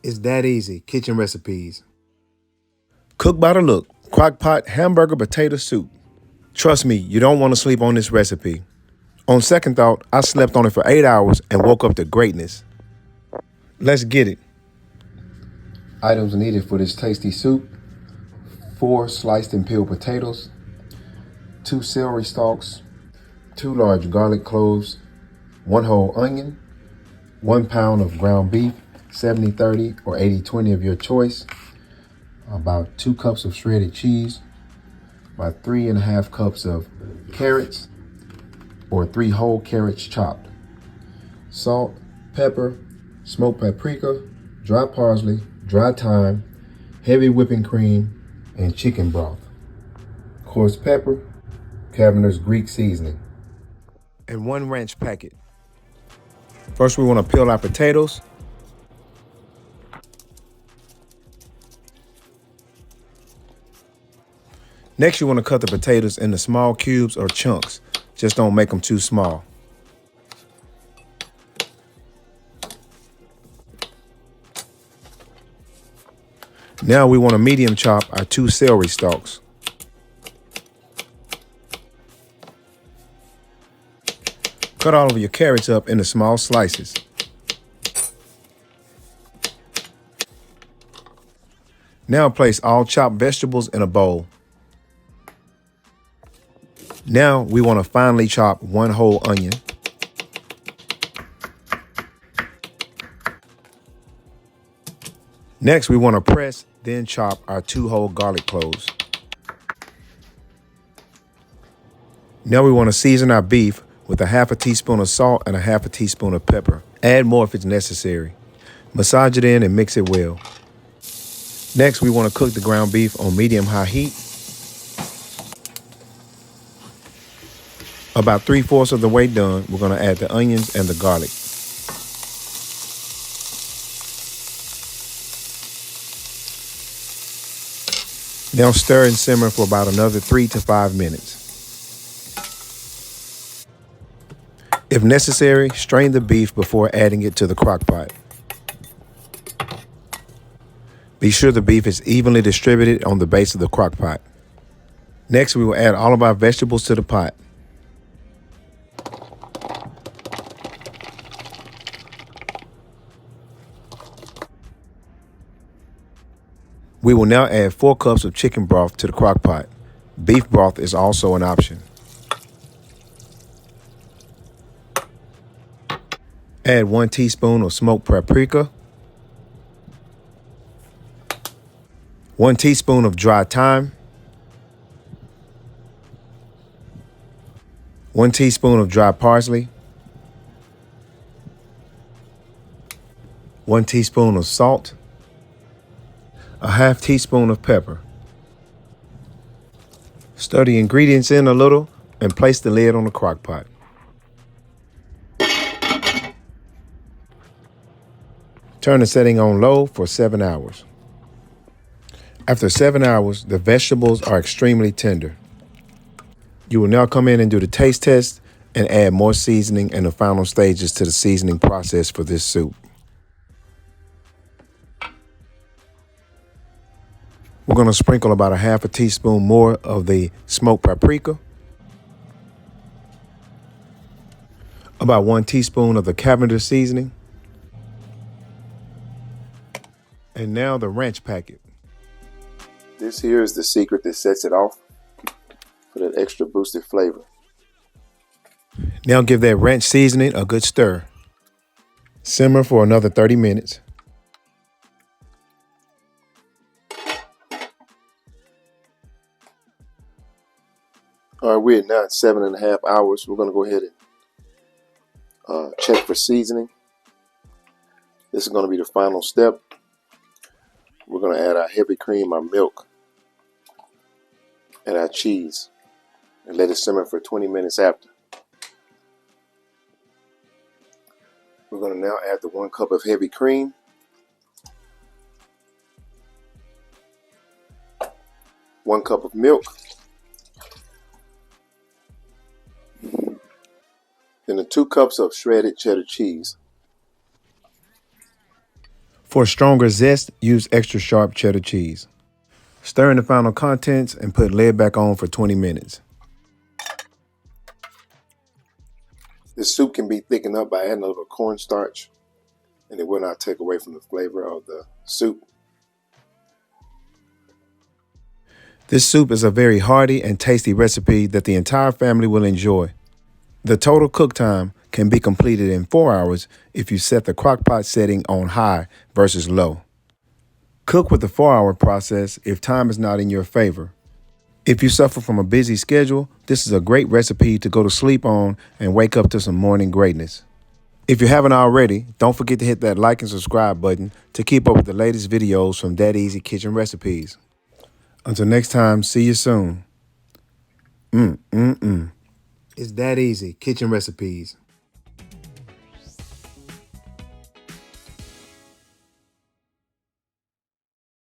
It's that easy. Kitchen recipes. Cook by the look. Crock-Pot hamburger potato soup. Trust me, you don't want to sleep on this recipe. On second thought, I slept on it for 8 hours and woke up to greatness. Let's get it. Items needed for this tasty soup: 4 sliced and peeled potatoes, 2 celery stalks, 2 large garlic cloves, 1 whole onion, 1 pound of ground beef, 70/30 or 80/20 of your choice, about 2 cups of shredded cheese, about 3.5 cups of carrots or 3 whole carrots chopped, salt, pepper, smoked paprika, dry parsley, dry thyme, heavy whipping cream, and chicken broth, coarse pepper, Cavender's Greek seasoning, and 1 ranch packet. First, we want to peel our potatoes. Next, you want to cut the potatoes into small cubes or chunks. Just don't make them too small. Now we want to medium chop our 2 celery stalks. Cut all of your carrots up into small slices. Now place all chopped vegetables in a bowl. Now we want to finely chop 1 whole onion. Next, we want to press, then chop our 2 whole garlic cloves. Now we want to season our beef with a 1/2 teaspoon of salt and a 1/2 teaspoon of pepper. Add more if it's necessary. Massage it in and mix it well. Next, we want to cook the ground beef on medium-high heat. About 3/4 of the way done, we're going to add the onions and the garlic. Now stir and simmer for about another 3 to 5 minutes. If necessary, strain the beef before adding it to the crock pot. Be sure the beef is evenly distributed on the base of the crock pot. Next, we will add all of our vegetables to the pot. We will now add 4 cups of chicken broth to the crock pot. Beef broth is also an option. Add 1 teaspoon of smoked paprika, 1 teaspoon of dry thyme, 1 teaspoon of dry parsley, 1 teaspoon of salt, a 1/2 teaspoon of pepper. Stir the ingredients in a little and place the lid on the crock pot. Turn the setting on low for 7 hours. After 7 hours, the vegetables are extremely tender. You will now come in and do the taste test and add more seasoning and the final stages to the seasoning process for this soup. We're going to sprinkle about a 1/2 teaspoon more of the smoked paprika, about 1 teaspoon of the Cavender's seasoning, and now the ranch packet. This here is the secret that sets it off for that extra boosted flavor. Now give that ranch seasoning a good stir. Simmer for another 30 minutes. All right, we're now at 7.5 hours. We're going to go ahead and check for seasoning. This is going to be the final step. We're going to add our heavy cream, our milk, and our cheese, and let it simmer for 20 minutes after. We're going to now add the 1 cup of heavy cream, 1 cup of milk, then the 2 cups of shredded cheddar cheese. For a stronger zest, use extra sharp cheddar cheese. Stir in the final contents and put lid back on for 20 minutes. This soup can be thickened up by adding a little cornstarch, and it will not take away from the flavor of the soup. This soup is a very hearty and tasty recipe that the entire family will enjoy. The total cook time can be completed in 4 hours if you set the crock-pot setting on high versus low. Cook with the 4-hour process if time is not in your favor. If you suffer from a busy schedule, this is a great recipe to go to sleep on and wake up to some morning greatness. If you haven't already, don't forget to hit that like and subscribe button to keep up with the latest videos from That Easy Kitchen Recipes. Until next time, see you soon. It's That Easy Kitchen Recipes.